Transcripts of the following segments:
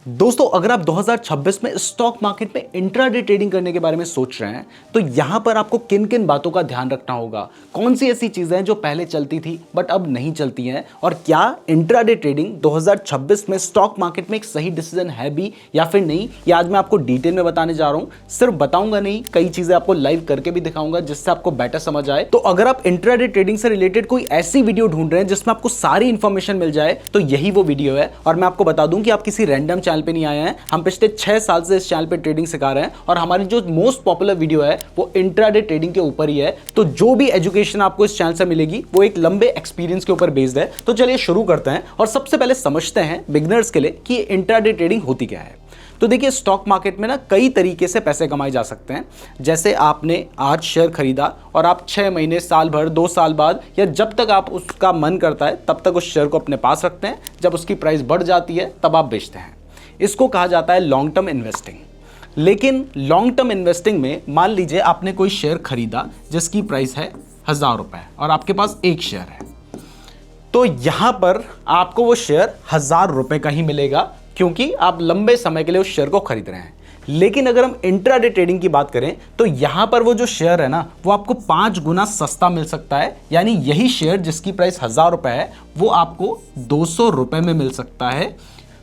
दोस्तों अगर आप 2026 में स्टॉक मार्केट में इंट्राडे ट्रेडिंग करने के बारे में सोच रहे हैं तो यहां पर आपको किन किन बातों का ध्यान रखना होगा, कौन सी ऐसी चीजें हैं जो पहले चलती थी बट अब नहीं चलती हैं, और क्या इंट्राडे ट्रेडिंग 2026 में स्टॉक मार्केट में एक सही डिसीजन है भी या फिर नहीं, ये आज मैं आपको डिटेल में बताने जा रहा हूं। सिर्फ बताऊंगा नहीं, कई चीजें आपको लाइव करके भी दिखाऊंगा जिससे आपको बेटर समझ आए। तो अगर आप इंट्राडे ट्रेडिंग से रिलेटेड कोई ऐसी वीडियो ढूंढ रहे हैं जिसमें आपको सारी इंफॉर्मेशन मिल जाए तो यही वो वीडियो है। और मैं आपको बता दूं कि आप किसी रैंडम चैनल पे नहीं आए हैं, हम पिछले 6 साल से इस चैनल पे ट्रेडिंग सिखा रहे हैं और हमारी जो मोस्ट पॉपुलर वीडियो है वो इंट्राडे ट्रेडिंग के ऊपर ही है। तो जो भी एजुकेशन आपको इस चैनल से मिलेगी वो एक लंबे एक्सपीरियंस के ऊपर बेस्ड है। तो चलिए शुरू करते हैं और सबसे पहले समझते हैं बिगिनर्स के लिए कि इंट्राडे ट्रेडिंग होती क्या है। तो देखिए, स्टॉक मार्केट में ना कई तरीके से पैसे कमाए जा सकते हैं। जैसे आपने आज शेयर खरीदा और आप 6 महीने, साल भर, 2 साल बाद या जब तक आप उसका मन करता है तब तक उस शेयर को अपने पास रखते हैं। जब उसकी प्राइस बढ़ जाती है तब आप बेचते हैं। इसको कहा जाता है लॉन्ग टर्म इन्वेस्टिंग। लेकिन लॉन्ग टर्म इन्वेस्टिंग में मान लीजिए आपने कोई शेयर खरीदा जिसकी प्राइस है 1000 रुपए और आपके पास एक शेयर है, तो यहां पर आपको वो शेयर 1000 रुपए का ही मिलेगा क्योंकि आप लंबे समय के लिए उस शेयर को खरीद रहे हैं। लेकिन अगर हम इंट्राडे ट्रेडिंग की बात करें तो यहां पर वो जो शेयर है ना वो आपको 5 गुना सस्ता मिल सकता है। यानी यही शेयर जिसकी प्राइस 1000 रुपए है वो आपको 200 रुपए में मिल सकता है।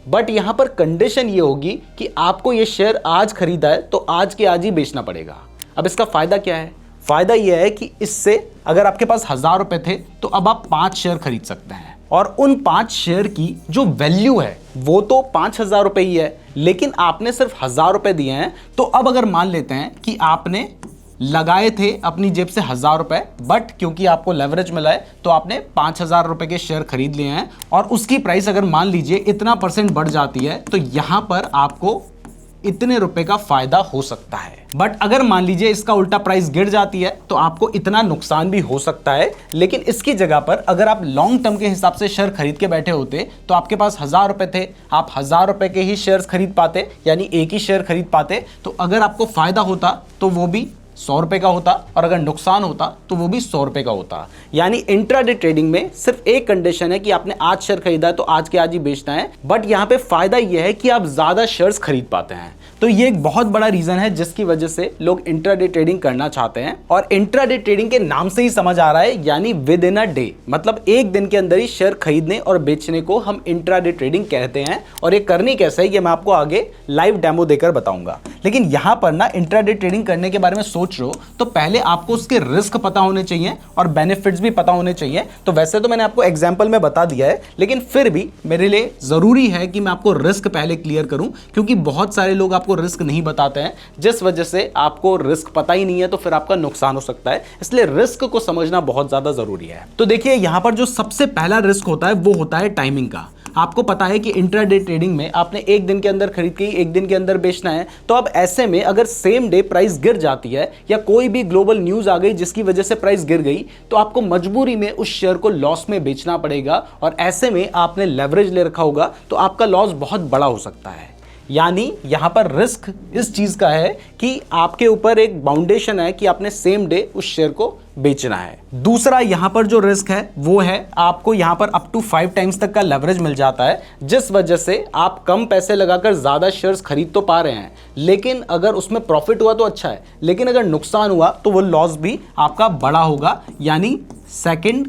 बट यहां पर कंडीशन ये होगी कि आपको ये शेयर आज खरीदा है तो आज के आज ही बेचना पड़ेगा। अब इसका फायदा क्या है? फायदा यह है कि इससे अगर आपके पास 1000 रुपए थे तो अब आप 5 शेयर खरीद सकते हैं और उन 5 शेयर की जो वैल्यू है वो तो 5000 रुपए ही है, लेकिन आपने सिर्फ 1000 रुपए दिए हैं। तो अब अगर मान लेते हैं कि आपने लगाए थे अपनी जेब से 1000 रुपए, बट क्योंकि आपको लेवरेज मिला है तो आपने 5000 रुपए के शेयर खरीद लिए हैं और उसकी प्राइस अगर मान लीजिए इतना % बढ़ जाती है तो यहां पर आपको इतने रुपए का फायदा हो सकता है। बट अगर मान लीजिए इसका उल्टा प्राइस गिर जाती है तो आपको इतना नुकसान भी हो सकता है। लेकिन इसकी जगह पर अगर आप लॉन्ग टर्म के हिसाब से शेयर खरीद के बैठे होते तो आपके पास 1000 रुपए थे, आप 1000 रुपए के ही शेयर्स खरीद पाते, यानी एक ही शेयर खरीद पाते। तो अगर आपको फायदा होता तो वो भी 100 रुपए का होता और अगर नुकसान होता तो वो भी 100 रुपए का होता। यानी इंट्राडे ट्रेडिंग में सिर्फ एक कंडीशन है कि आपने आज शेयर खरीदा है तो आज के आज ही बेचना है। बट यहां पे फायदा यह है कि आप ज्यादा शेयर्स खरीद पाते हैं। तो ये एक बहुत बड़ा रीजन है जिसकी वजह से लोग इंट्राडे ट्रेडिंग करना चाहते हैं। और इंट्राडे ट्रेडिंग के नाम से ही समझ आ रहा है, यानी विद इन अ डे, मतलब एक दिन के अंदर ही शेयर खरीदने और बेचने को हम इंट्राडे ट्रेडिंग कहते हैं। और ये करनी कैसे है ये मैं आपको आगे लाइव डेमो देकर बताऊंगा। लेकिन यहां पर ना इंट्राडे ट्रेडिंग करने के बारे में सोच रहे हो तो पहले आपको उसके रिस्क पता होने चाहिए और बेनिफिट्स भी पता होने चाहिए। तो वैसे तो मैंने आपको एग्जांपल में बता दिया है, लेकिन फिर भी मेरे लिए जरूरी है कि मैं आपको रिस्क पहले क्लियर करूं, क्योंकि बहुत सारे लोग आपको रिस्क नहीं बताते हैं, जिस वजह से आपको रिस्क पता ही नहीं है तो फिर आपका नुकसान हो सकता है। इसलिए रिस्क को समझना बहुत ज्यादा जरूरी है। तो देखिए, यहां पर जो सबसे पहला रिस्क होता है वो होता है टाइमिंग का। आपको पता है कि इंट्राडे ट्रेडिंग में आपने एक दिन के अंदर खरीद के एक दिन के अंदर बेचना है। तो अब ऐसे में अगर सेम डे प्राइस गिर जाती है या कोई भी ग्लोबल न्यूज आ गई जिसकी वजह से प्राइस गिर गई तो आपको मजबूरी में उस शेयर को लॉस में बेचना पड़ेगा। और ऐसे में आपने लेवरेज ले रखा होगा तो आपका लॉस बहुत बड़ा हो सकता है। यानी यहां पर रिस्क इस चीज का है कि आपके ऊपर एक बाउंडेशन है कि आपने सेम डे उस शेयर को बेचना है। दूसरा यहां पर जो रिस्क है वो है आपको यहां पर अप टू 5 टाइम्स तक का लेवरेज मिल जाता है, जिस वजह से आप कम पैसे लगाकर ज्यादा शेयर्स खरीद तो पा रहे हैं। लेकिन अगर उसमें प्रॉफिट हुआ तो अच्छा है, लेकिन अगर नुकसान हुआ तो वो लॉस भी आपका बड़ा होगा। यानी सेकंड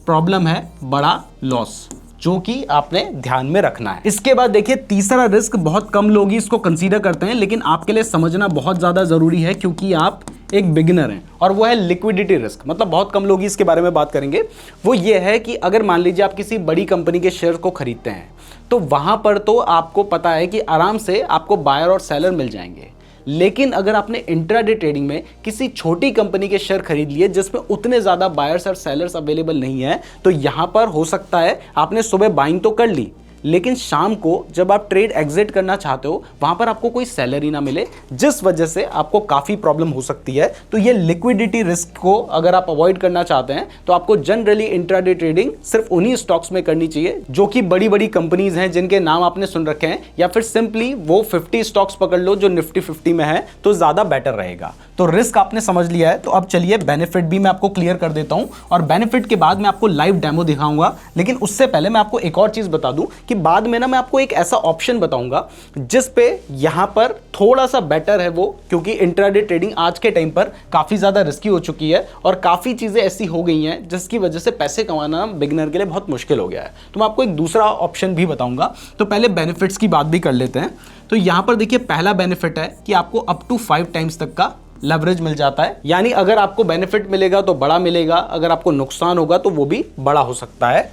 प्रॉब्लम है बड़ा लॉस, जो कि आपने ध्यान में रखना है। इसके बाद देखिए, तीसरा रिस्क बहुत कम लोग ही इसको कंसीडर करते हैं, लेकिन आपके लिए समझना बहुत ज्यादा जरूरी है क्योंकि आप एक बिगिनर हैं, और वो है लिक्विडिटी रिस्क। मतलब बहुत कम लोग ही इसके बारे में बात करेंगे। वो ये है कि अगर मान लीजिए आप किसी बड़ी कंपनी के शेयर को खरीदते हैं तो वहां पर तो आपको पता है कि आराम से आपको बायर और सेलर मिल जाएंगे। लेकिन अगर आपने इंट्राडे ट्रेडिंग में किसी छोटी कंपनी के शेयर खरीद लिए जिसमें उतने ज्यादा बायर्स और सेलर्स अवेलेबल नहीं है, तो यहां पर हो सकता है आपने सुबह बाइंग तो कर ली, लेकिन शाम को जब आप ट्रेड एग्जिट करना चाहते हो वहां पर आपको कोई सैलरी ना मिले, जिस वजह से आपको काफी प्रॉब्लम हो सकती है। तो ये लिक्विडिटी रिस्क को अगर आप अवॉइड करना चाहते हैं तो आपको जनरली इंट्राडे ट्रेडिंग सिर्फ उन्हीं स्टॉक्स में करनी चाहिए जो कि बड़ी बड़ी कंपनीज हैं जिनके नाम आपने सुन रखे हैं, या फिर सिंपली वो 50 स्टॉक्स पकड़ लो जो निफ्टी 50 में है तो ज्यादा बेटर रहेगा। तो रिस्क आपने समझ लिया है, तो अब चलिए बेनिफिट भी मैं आपको क्लियर कर देता हूं और बेनिफिट के बाद मैं आपको लाइव डेमो दिखाऊंगा। लेकिन उससे पहले मैं आपको एक और चीज बता दूं कि बाद में ना मैं आपको एक ऐसा ऑप्शन बताऊंगा जिस पे यहां पर थोड़ा सा बेटर है वो, क्योंकि इंट्राडे ट्रेडिंग आज के टाइम पर काफी ज्यादा रिस्की हो चुकी है और काफी चीजें ऐसी हो गई हैं जिसकी वजह से पैसे कमाना बिगिनर के लिए बहुत मुश्किल हो गया है। तो मैं आपको एक दूसरा ऑप्शन भी बताऊंगा। तो पहले बेनिफिट्स की बात भी कर लेते हैं। तो यहां पर देखिए पहला बेनिफिट है कि आपको अप टू 5 टाइम्स तक का लेवरेज मिल जाता है, यानी अगर आपको बेनिफिट मिलेगा तो बड़ा मिलेगा, अगर आपको नुकसान होगा तो वो भी बड़ा हो सकता है।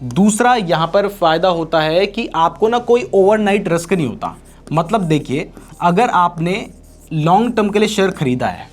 दूसरा यहां पर फायदा होता है कि आपको ना कोई ओवरनाइट रिस्क नहीं होता। मतलब देखिए, अगर आपने लॉन्ग टर्म के लिए शेयर खरीदा है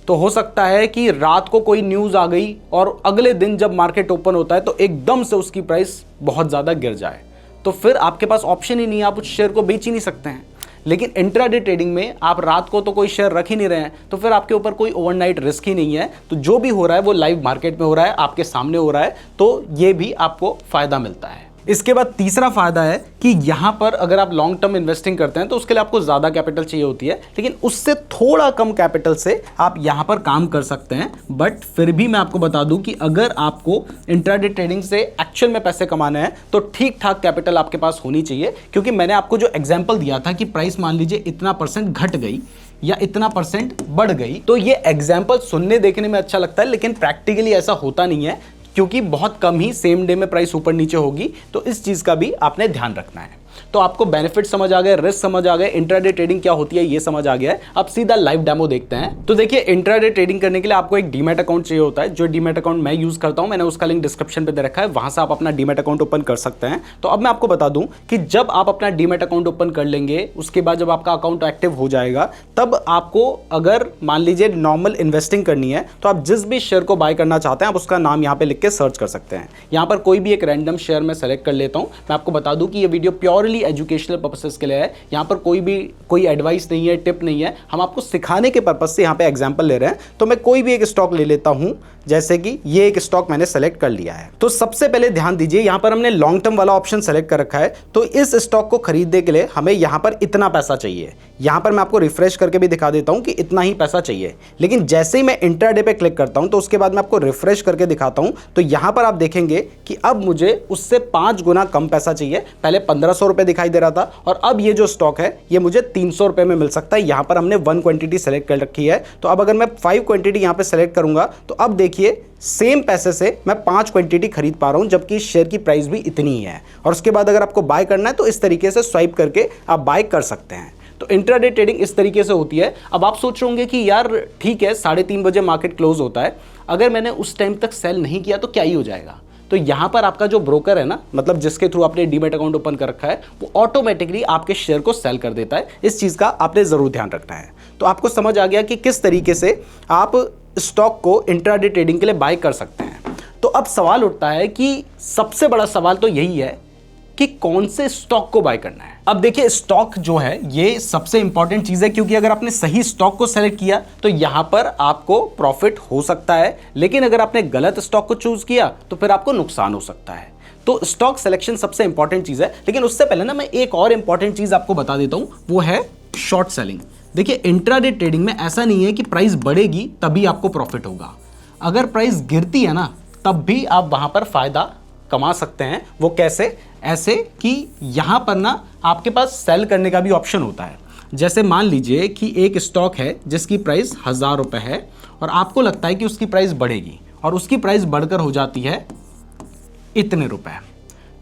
तो हो सकता है कि रात को कोई न्यूज़ आ गई और अगले दिन जब मार्केट ओपन होता है तो एकदम से उसकी प्राइस बहुत ज़्यादा गिर जाए, तो फिर आपके पास ऑप्शन ही नहीं है, आप उस शेयर को बेच ही नहीं सकते हैं। लेकिन इंट्राडे ट्रेडिंग में आप रात को तो कोई शेयर रख ही नहीं रहे हैं, तो फिर आपके ऊपर कोई ओवरनाइट रिस्क ही नहीं है। तो जो भी हो रहा है वो लाइव मार्केट में हो रहा है, आपके सामने हो रहा है, तो ये भी आपको फायदा मिलता है। इसके बाद तीसरा फायदा है कि यहां पर अगर आप लॉन्ग टर्म इन्वेस्टिंग करते हैं तो उसके लिए आपको ज्यादा कैपिटल चाहिए होती है, लेकिन उससे थोड़ा कम कैपिटल से आप यहां पर काम कर सकते हैं। बट फिर भी मैं आपको बता दूं कि अगर आपको इंट्राडे ट्रेडिंग से एक्चुअल में पैसे कमाने हैं तो ठीक ठाक कैपिटल आपके पास होनी चाहिए, क्योंकि मैंने आपको जो एग्जाम्पल दिया था कि प्राइस मान लीजिए इतना % घट गई या इतना % बढ़ गई, तो ये एग्जाम्पल सुनने देखने में अच्छा लगता है, लेकिन प्रैक्टिकली ऐसा होता नहीं है, क्योंकि बहुत कम ही सेम डे में प्राइस ऊपर नीचे होगी। तो इस चीज का भी आपने ध्यान रखना है। तो आपको बेनिफिट समझ आ गए, रिस्क समझ आ गए, इंट्राडे ट्रेडिंग क्या होती है ये समझ आ गया है। अब सीधा लाइव डेमो देखते हैं। तो देखिए, इंट्राडे ट्रेडिंग करने के लिए आपको एक डीमैट अकाउंट चाहिए होता है। जो डीमैट अकाउंट मैं यूज करता हूं, मैंने उसका लिंक डिस्क्रिप्शन पे दे रखा है, वहां से आप अपना डीमैट अकाउंट ओपन कर सकते हैं। तो अब मैं आपको बता दूं कि जब आप अपना डीमैट अकाउंट ओपन कर लेंगे, उसके बाद जब आपका अकाउंट एक्टिव हो जाएगा, तब आपको अगर मान लीजिए नॉर्मल इन्वेस्टिंग करनी है तो आप जिस भी शेयर को बाय करना चाहते हैं आप उसका नाम यहाँ पे लिख के सर्च कर सकते हैं। यहाँ पर कोई भी एक रैंडम शेयर मैं सेलेक्ट कर लेता हूँ। मैं आपको बता दूं कि ये वीडियो प्योरली एजुकेशनल पर्पसेस के लिए है, यहाँ पर कोई एडवाइस नहीं है, टिप नहीं है, हम आपको सिखाने के पर्पस से यहाँ पे एग्जांपल ले रहे हैं। तो मैं कोई भी एक स्टॉक ले लेता हूं, जैसे कि ये एक स्टॉक मैंने सेलेक्ट कर लिया है। तो सबसे पहले ध्यान दीजिए, यहाँ पर हमने लॉन्ग टर्म वाला ऑप्शन सेलेक्ट कर रखा है। तो इस स्टॉक को खरीदने के लिए हमें यहाँ पर इतना पैसा चाहिए। यहाँ पर मैं आपको रिफ्रेश करके भी दिखा देता हूँ कि इतना ही पैसा चाहिए। लेकिन जैसे ही मैं इंट्राडे पे क्लिक करता हूँ तो उसके बाद मैं आपको रिफ्रेश करके दिखाता हूँ, तो यहाँ पर आप देखेंगे कि अब मुझे उससे 5 गुना कम पैसा चाहिए। पहले 1500 रुपये दिखाई दे रहा था और अब ये जो स्टॉक है ये मुझे 300 रुपये में मिल सकता है। यहाँ पर हमने 1 क्वांटिटी सेलेक्ट कर रखी है। तो अब अगर मैं 5 क्वांटिटी यहाँ पे सेलेक्ट करूंगा तो अब देखिए सेम पैसे से मैं 5 क्वांटिटी खरीद पा रहा हूं, जबकि इस शेयर की प्राइस भी इतनी ही है। और उसके बाद अगर आपको बाय करना है तो इस तरीके से स्वाइप करके आप बाय कर सकते हैं। तो इंट्राडे ट्रेडिंग इस तरीके से होती है। अब आप सोच रहे होंगे कि यार ठीक है, 3:30 बजे मार्केट क्लोज होता है, अगर मैंने उस टाइम तक सेल नहीं किया तो क्या ही हो जाएगा। तो यहां पर आपका जो ब्रोकर है ना, मतलब जिसके थ्रू आपने डीमैट अकाउंट ओपन कर रखा है, वो ऑटोमेटिकली आपके शेयर को सेल कर देता है। इस चीज का आपने जरूर ध्यान रखना है। तो आपको समझ आ गया कि किस तरीके से आप स्टॉक को इंट्राडे ट्रेडिंग के लिए बाय कर सकते हैं। तो अब सवाल उठता है कि सबसे बड़ा सवाल तो यही है कि कौन से स्टॉक को बाय करना है। अब देखिए, स्टॉक जो है ये सबसे इंपॉर्टेंट चीज है, क्योंकि अगर आपने सही स्टॉक को सेलेक्ट किया तो यहां पर आपको प्रॉफिट हो सकता है, लेकिन अगर आपने गलत स्टॉक को चूज किया तो फिर आपको नुकसान हो सकता है। तो स्टॉक सिलेक्शन सबसे इंपॉर्टेंट चीज है। लेकिन उससे पहले ना मैं एक और इंपॉर्टेंट चीज आपको बता देता हूं, वो है शॉर्ट सेलिंग। देखिए, इंट्राडे ट्रेडिंग में ऐसा नहीं है कि प्राइस बढ़ेगी तभी आपको प्रॉफिट होगा। अगर प्राइस गिरती है ना, तब भी आप वहां पर फायदा कमा सकते हैं। वो कैसे? ऐसे कि यहां पर ना आपके पास सेल करने का भी ऑप्शन होता है। जैसे मान लीजिए कि एक स्टॉक है जिसकी प्राइस 1000 रुपये है और आपको लगता है कि उसकी प्राइस बढ़ेगी और उसकी प्राइस बढ़कर हो जाती है इतने रुपए।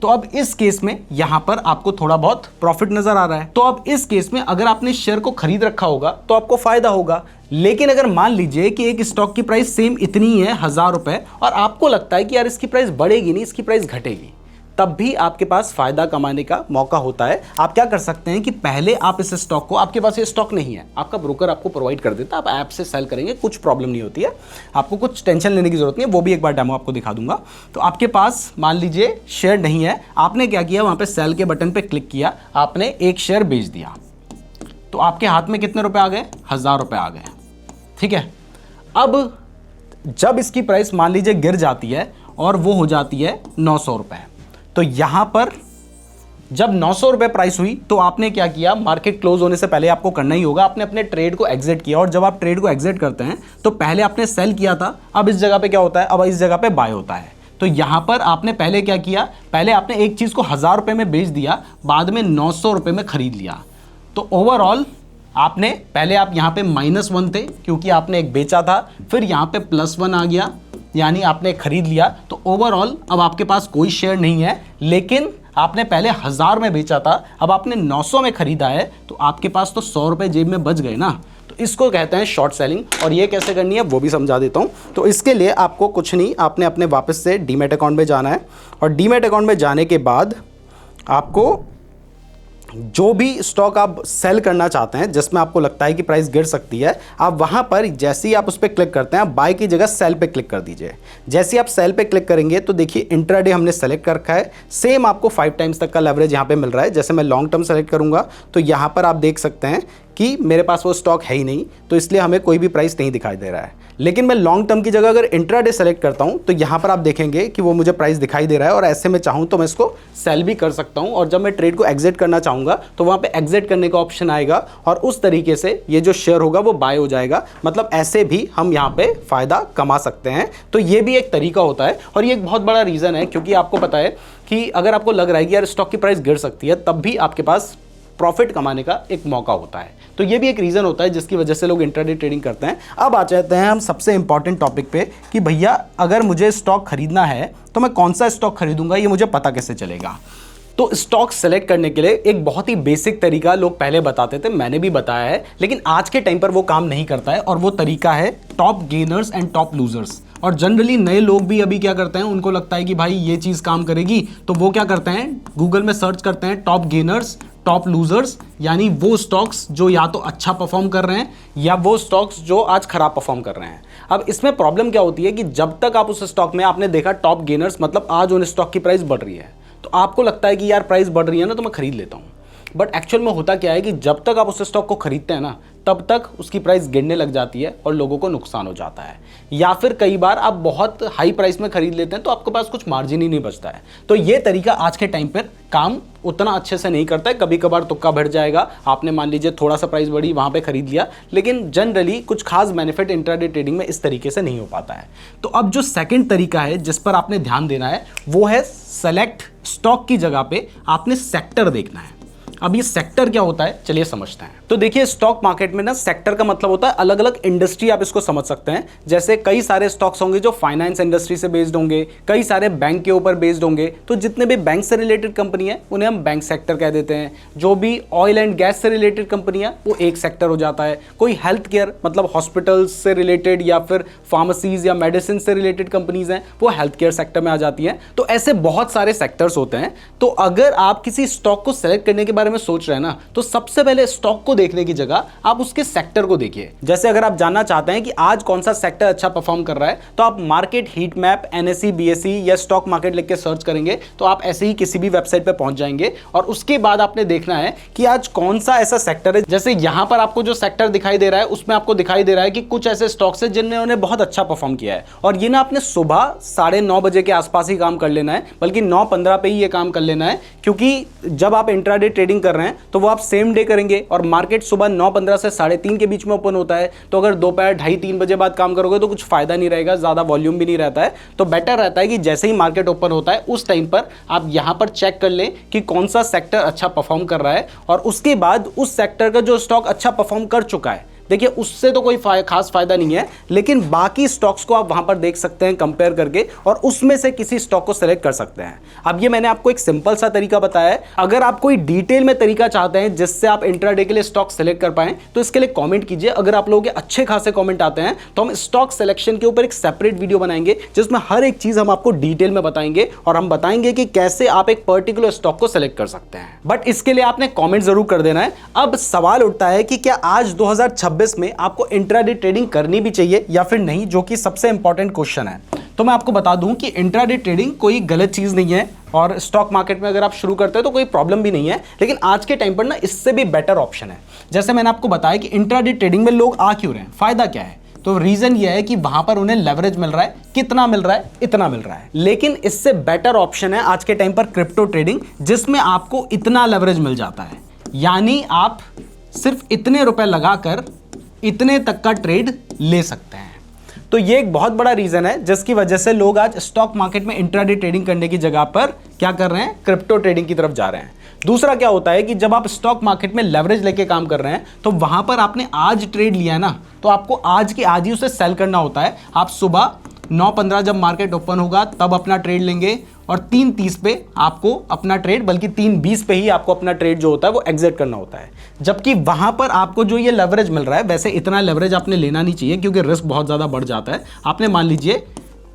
तो अब इस केस में यहां पर आपको थोड़ा बहुत प्रॉफिट नजर आ रहा है। तो अब इस केस में अगर आपने शेयर को खरीद रखा होगा तो आपको फायदा होगा। लेकिन अगर मान लीजिए कि एक स्टॉक की प्राइस सेम इतनी ही है, 1000 रुपए, और आपको लगता है कि यार इसकी प्राइस बढ़ेगी नहीं, इसकी प्राइस घटेगी, तब भी आपके पास फायदा कमाने का मौका होता है। आप क्या कर सकते हैं कि पहले आप इस स्टॉक को, आपके पास ये स्टॉक नहीं है, आपका ब्रोकर आपको प्रोवाइड कर देता है, आप ऐप से सेल करेंगे, कुछ प्रॉब्लम नहीं होती है, आपको कुछ टेंशन लेने की जरूरत नहीं है। वो भी एक बार डेमो आपको दिखा दूंगा। तो आपके पास मान लीजिए शेयर नहीं है, आपने क्या किया, वहां पे सेल के बटन पे क्लिक किया, आपने एक शेयर बेच दिया, तो आपके हाथ में कितने रुपए आ गए? 1000 रुपए आ गए। ठीक है। अब जब इसकी प्राइस मान लीजिए गिर जाती है और वो हो जाती है 900 रुपए, तो यहां पर जब 900 रुपए प्राइस हुई तो आपने क्या किया, मार्केट क्लोज होने से पहले आपको करना ही होगा, आपने अपने ट्रेड को एग्जिट किया। और जब आप ट्रेड को एग्जिट करते हैं तो पहले आपने सेल किया था, अब इस जगह पे क्या होता है, अब इस जगह पे बाय होता है। तो यहां पर आपने पहले क्या किया, पहले आपने एक चीज को 1000 रुपए में बेच दिया, बाद में 900 रुपए में खरीद लिया। तो ओवरऑल आपने पहले आप यहां पे -1 थे क्योंकि आपने एक बेचा था, फिर यहां पे +1 आ गया यानी आपने खरीद लिया। तो ओवरऑल अब आपके पास कोई शेयर नहीं है, लेकिन आपने पहले 1000 में बेचा था, अब आपने 900 में खरीदा है, तो आपके पास तो 100 रुपए जेब में बच गए ना। तो इसको कहते हैं शॉर्ट सेलिंग। और ये कैसे करनी है वो भी समझा देता हूँ। तो इसके लिए आपको कुछ नहीं, आपने अपने वापस से डीमैट अकाउंट में जाना है, और डीमैट अकाउंट में जाने के बाद आपको जो भी स्टॉक आप सेल करना चाहते हैं, जिसमें आपको लगता है कि प्राइस गिर सकती है, आप वहां पर जैसे ही आप उस पर क्लिक करते हैं, बाय की जगह सेल पे क्लिक कर दीजिए। जैसे ही आप सेल पे क्लिक करेंगे तो देखिए इंट्राडे हमने सेलेक्ट कर रखा है, सेम आपको 5 टाइम्स तक का लेवरेज यहां पे मिल रहा है। जैसे मैं लॉन्ग टर्म सेलेक्ट करूंगा तो यहां पर आप देख सकते हैं कि मेरे पास वो स्टॉक है ही नहीं, तो इसलिए हमें कोई भी प्राइस नहीं दिखाई दे रहा है। लेकिन मैं लॉन्ग टर्म की जगह अगर इंट्राडे सेलेक्ट करता हूं तो यहां पर आप देखेंगे कि वो मुझे प्राइस दिखाई दे रहा है, और ऐसे में चाहूं तो मैं इसको सेल भी कर सकता हूं। और जब मैं ट्रेड को एग्जिट करना चाहूंगा तो वहां पे एग्जिट करने का ऑप्शन आएगा, और उस तरीके से ये जो शेयर होगा वो बाय हो जाएगा। मतलब ऐसे भी हम यहां पे फायदा कमा सकते हैं। तो ये भी एक तरीका होता है, और ये एक बहुत बड़ा रीजन है, क्योंकि आपको पता है कि अगर आपको लग रहा है कि यार स्टॉक की प्राइस गिर सकती है, तब भी आपके पास प्रॉफिट कमाने का एक मौका होता है। तो ये भी एक रीज़न होता है जिसकी वजह से लोग इंट्राडे ट्रेडिंग करते हैं। अब आ जाते हैं हम सबसे इंपॉर्टेंट टॉपिक पे कि भैया अगर मुझे स्टॉक खरीदना है तो मैं कौन सा स्टॉक खरीदूंगा, ये मुझे पता कैसे चलेगा। तो स्टॉक सेलेक्ट करने के लिए एक बहुत ही बेसिक तरीका लोग पहले बताते थे, मैंने भी बताया है, लेकिन आज के टाइम पर वो काम नहीं करता है, और वो तरीका है top gainers and top losers. और जनरली नए लोग भी अभी क्या करते हैं, उनको लगता है कि भाई ये चीज़ काम करेगी, तो वो क्या करते हैं, गूगल में सर्च करते हैं टॉप गेनर्स टॉप लूजर्स, यानी वो स्टॉक्स जो या तो अच्छा परफॉर्म कर रहे हैं या वो स्टॉक्स जो आज खराब परफॉर्म कर रहे हैं। अब इसमें प्रॉब्लम क्या होती है कि जब तक आप उस स्टॉक में आपने देखा टॉप गेनर्स, मतलब आज उन स्टॉक की प्राइस बढ़ रही है, तो आपको लगता है कि यार प्राइस बढ़ रही है ना, तो मैं खरीद लेता हूँ। बट एक्चुअल में होता क्या है कि जब तक आप उस स्टॉक को खरीदते हैं ना, तब तक उसकी प्राइस गिरने लग जाती है और लोगों को नुकसान हो जाता है। या फिर कई बार आप बहुत हाई प्राइस में खरीद लेते हैं तो आपके पास कुछ मार्जिन ही नहीं बचता है। तो ये तरीका आज के टाइम पर काम उतना अच्छे से नहीं करता है। कभी कभार तुक्का बढ़ जाएगा, आपने मान लीजिए थोड़ा सा प्राइस बढ़ी वहां पे खरीद लिया, लेकिन जनरली कुछ खास बेनिफिट इंट्राडे ट्रेडिंग में इस तरीके से नहीं हो पाता है। तो अब जो सेकंड तरीका है जिस पर आपने ध्यान देना है वो है सेलेक्ट स्टॉक की जगह पे आपने सेक्टर देखना है। अब ये सेक्टर क्या होता है चलिए समझते हैं। तो देखिए स्टॉक मार्केट में ना सेक्टर का मतलब होता है अलग अलग इंडस्ट्री, आप इसको समझ सकते हैं। जैसे कई सारे स्टॉक्स होंगे जो फाइनेंस इंडस्ट्री से बेस्ड होंगे, कई सारे बैंक के ऊपर बेस्ड होंगे। तो जितने भी बैंक से रिलेटेड कंपनी है उन्हें हम बैंक सेक्टर कह देते हैं। जो भी ऑयल एंड गैस से रिलेटेड कंपनियां वो एक सेक्टर हो जाता है। कोई हेल्थ केयर मतलब हॉस्पिटल्स से रिलेटेड या फिर फार्मेसीज या मेडिसिन से रिलेटेड कंपनीज हैं वो हेल्थ केयर सेक्टर में आ जाती हैं। तो ऐसे बहुत सारे सेक्टर्स होते हैं। तो अगर आप किसी स्टॉक को सेलेक्ट करने के बारे में सोच रहे हैं ना, तो सबसे पहले स्टॉक को देखने की जगह आप उसके सेक्टर को देखिए। जैसे अगर आप जानना चाहते हैं कि आज कौन सा सेक्टर अच्छा परफॉर्म कर रहा है, तो आप market heat map NSE BSE या स्टॉक मार्केट लिख के सर्च करेंगे तो आप ऐसे ही किसी भी वेबसाइट पे पहुंच जाएंगे। और उसके बाद आपने देखना है कि आज कौन सा ऐसा सेक्टर है। जैसे यहां पर आपको जो सेक्टर दिखाई दे रहा है उसमें आपको दिखाई दे रहा है कि कुछ ऐसे स्टॉक्स है जिन्होंने बहुत अच्छा परफॉर्म किया है, और ये ना आपने सुबह 9:30 बजे के आसपास ही काम कर लेना है, बल्कि 9:15 पे ही ये काम कर लेना है। क्योंकि जब आप इंट्राडे ट्रेडिंग कर रहे हैं तो वो आप सेम डे करेंगे, और मार्केट सुबह 9:15 से 3:30 के बीच में ओपन होता है। तो अगर दोपहर 2:30-3 बजे बाद काम करोगे तो कुछ फायदा नहीं रहेगा, ज्यादा वॉल्यूम भी नहीं रहता है। तो बेटर रहता है कि जैसे ही मार्केट ओपन होता है उस टाइम पर आप यहां पर चेक कर लें कि कौन सा सेक्टर अच्छा परफॉर्म कर रहा है, और उसके बाद उस सेक्टर का जो स्टॉक अच्छा परफॉर्म कर चुका है, देखिए उससे तो कोई खास फायदा नहीं है, लेकिन बाकी स्टॉक्स को आप वहां पर देख सकते हैं कंपेयर करके, और उसमें से किसी स्टॉक को सेलेक्ट कर सकते हैं। अब ये मैंने आपको एक सिंपल सा तरीका बताया है। अगर आप कोई डिटेल में तरीका चाहते हैं जिससे आप इंट्राडे के लिए स्टॉक सेलेक्ट कर पाएं तो इसके लिए कमेंट कीजिए। अगर आप लोगों के अच्छे खासे कमेंट आते हैं तो हम स्टॉक सिलेक्शन के ऊपर एक सेपरेट वीडियो बनाएंगे जिसमें हर एक चीज हम आपको डिटेल में बताएंगे, और हम बताएंगे कि कैसे आप एक पर्टिकुलर स्टॉक को सेलेक्ट कर सकते हैं। बट इसके लिए आपने कॉमेंट जरूर कर देना है। अब सवाल उठता है कि क्या आज 2026 में आपको इंट्राडे ट्रेडिंग करनी भी चाहिए या फिर नहीं, जो कि सबसे इंपॉर्टेंट क्वेश्चन है। तो मैं आपको बता दूं कि इंट्राडे ट्रेडिंग कोई गलत चीज नहीं है, और स्टॉक मार्केट में अगर आप शुरू करते हैं तो कोई प्रॉब्लम भी नहीं है, लेकिन आज के टाइम पर ना इससे भी बेटर ऑप्शन है। जैसे मैंने आपको बताया कि इंट्राडे ट्रेडिंग में लोग आ क्यों रहे हैं, फायदा क्या है। तो रीजन ये है कि वहां पर उन्हें लेवरेज मिल रहा है। कितना मिल रहा है? इतना मिल रहा है। लेकिन इससे बेटर ऑप्शन है आज के टाइम पर क्रिप्टो ट्रेडिंग, जिसमें आपको इतना लेवरेज मिल जाता है, यानी आप सिर्फ इतने रुपए लगाकर इतने तक का ट्रेड ले सकते हैं। तो ये एक बहुत बड़ा रीजन है जिसकी वजह से लोग आज स्टॉक मार्केट में इंट्राडे ट्रेडिंग करने की जगह पर क्या कर रहे हैं? क्रिप्टो ट्रेडिंग की तरफ जा रहे हैं। दूसरा क्या होता है कि जब आप स्टॉक मार्केट में लेवरेज लेके काम कर रहे हैं तो वहां पर आपने आज ट्रेड लिया है ना, तो आपको आज के आज ही उसे सेल करना होता है। आप सुबह 9:15 जब मार्केट ओपन होगा तब अपना ट्रेड लेंगे और 3:30 पे आपको अपना ट्रेड, बल्कि 3:20 पे ही आपको अपना ट्रेड जो होता है वो एग्जिट करना होता है। जबकि वहां पर आपको जो ये लेवरेज मिल रहा है, वैसे इतना लेवरेज आपने लेना नहीं चाहिए क्योंकि रिस्क बहुत ज़्यादा बढ़ जाता है। आपने मान लीजिए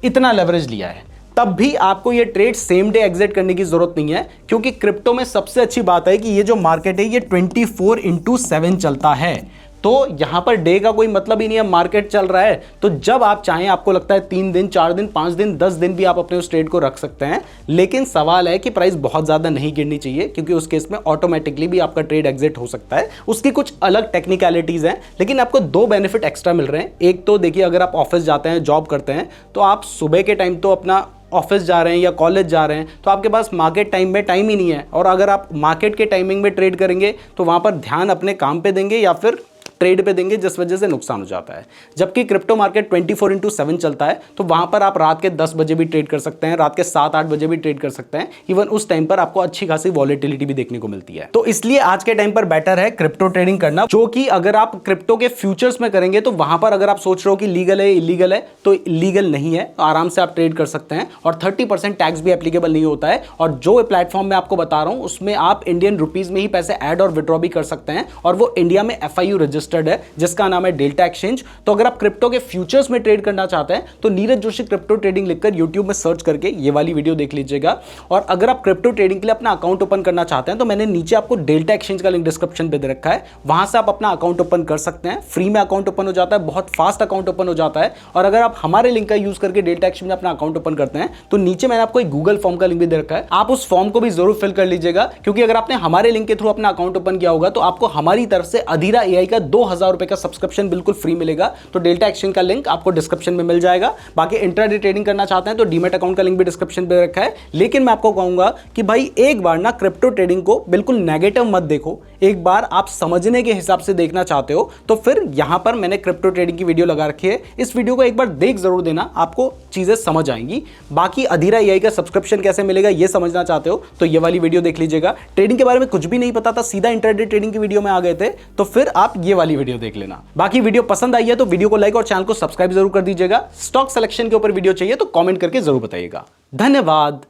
इतना लेवरेज लिया है, तब भी आपको ये ट्रेड सेम डे एग्जिट करने की जरूरत नहीं है, क्योंकि क्रिप्टो में सबसे अच्छी बात है कि ये जो मार्केट है ये 24/7 चलता है। तो यहां पर डे का कोई मतलब ही नहीं है, मार्केट चल रहा है तो जब आप चाहें, आपको लगता है 3 दिन 4 दिन 5 दिन 10 दिन भी आप अपने उस ट्रेड को रख सकते हैं। लेकिन सवाल है कि प्राइस बहुत ज़्यादा नहीं गिरनी चाहिए, क्योंकि उस केस में ऑटोमेटिकली भी आपका ट्रेड एग्जिट हो सकता है। उसकी कुछ अलग टेक्निकलिटीज़ हैं, लेकिन आपको 2 बेनिफिट एक्स्ट्रा मिल रहे हैं। एक तो देखिए, अगर आप ऑफिस जाते हैं, जॉब करते हैं, तो आप सुबह के टाइम तो अपना ऑफिस जा रहे हैं या कॉलेज जा रहे हैं तो आपके पास मार्केट टाइम में टाइम ही नहीं है, और अगर आप मार्केट के टाइमिंग में ट्रेड करेंगे तो वहाँ पर ध्यान अपने काम पे देंगे या फिर ट्रेड पे देंगे, जिस वजह से नुकसान हो जाता है। जबकि क्रिप्टो मार्केट 24/7 चलता है तो वहां पर आप रात के 10 बजे भी ट्रेड कर सकते हैं, रात के 7-8 बजे भी ट्रेड कर सकते हैं। इवन उस टाइम पर आपको अच्छी खासी वॉलेटिलिटी भी देखने को मिलती है। तो इसलिए आज के टाइम पर बेटर है क्रिप्टो ट्रेडिंग करना, जो कि अगर आप क्रिप्टो के फ्यूचर्स में करेंगे तो वहां पर अगर आप सोच रहे हो कि लीगल है इलीगल है, तो लीगल नहीं है, आराम से आप ट्रेड कर सकते हैं और 30% टैक्स भी एप्लीकेबल नहीं होता है। और जो प्लेटफॉर्म में आपको बता रहा हूं उसमें आप इंडियन रुपीज में ही पैसे ऐड और विड्रॉ भी कर सकते हैं, और वो इंडिया में FIU रजिस्टर्ड है जिसका नाम है डेल्टा एक्सचेंज। तो अगर आप क्रिप्टो के फ्यूचर्स में ट्रेड करना चाहते हैं तो नीरज जोशी क्रिप्टो ट्रेडिंग लिखकर YouTube में सर्च करके ये वाली वीडियो देख लीजिएगा। और अगर आप क्रिप्टो ट्रेडिंग के लिए अपना अकाउंट ओपन करना चाहते हैं तो मैंने नीचे आपको डेल्टा एक्सचेंज का लिंक डिस्क्रिप्शन पे दे रखा है, वहां से आप अपना अकाउंट ओपन कर सकते हैं। फ्री में अकाउंट ओपन हो जाता है, बहुत फास्ट अकाउंट ओपन हो जाता है। और अगर आप हमारे लिंक का यूज करके डेल्टा एक्सचेंज में अपना अकाउंट ओपन करते हैं तो नीचे मैंने आपको एक गूगल फॉर्म का लिंक भी दे रखा है, आप उस फॉर्म को भी जरूर फिल कर लीजिएगा, क्योंकि अगर आपने हमारे लिंक के थ्रू अपना अकाउंट ओपन किया होगा तो आपको हमारी तरफ से अधीरा AI का 2000 रुपए का सब्सक्रिप्शन बिल्कुल फ्री मिलेगा। तो डेल्टा एक्सचेंज का लिंक आपको डिस्क्रिप्शन में मिल जाएगा। बाकी इंट्राडे ट्रेडिंग करना चाहते हैं तो डीमैट अकाउंट का लिंक भी डिस्क्रिप्शन पे रखा है। लेकिन मैं आपको कहूंगा कि भाई एक बार ना क्रिप्टो ट्रेडिंग को बिल्कुल नेगेटिव मत देखो, एक बार आप समझने के हिसाब से देखना चाहते हो तो फिर यहां पर मैंने क्रिप्टो ट्रेडिंग की वीडियो लगा रखी है, इस वीडियो को एक बार देख जरूर देना, आपको चीजें समझ आएंगी। बाकी अधीरा AI का सब्सक्रिप्शन कैसे मिलेगा ये समझना चाहते हो तो ये वाली वीडियो देख लीजिएगा। ट्रेडिंग के बारे में कुछ भी नहीं पता था, सीधा इंट्राडे ट्रेडिंग की वीडियो में आ गए थे, तो फिर आप ये वाली वीडियो देख लेना। बाकी वीडियो पसंद आई है तो वीडियो को लाइक और चैनल को सब्सक्राइब जरूर कर दीजिएगा। स्टॉक सिलेक्शन के ऊपर वीडियो चाहिए तो कमेंट करके जरूर बताइएगा। धन्यवाद।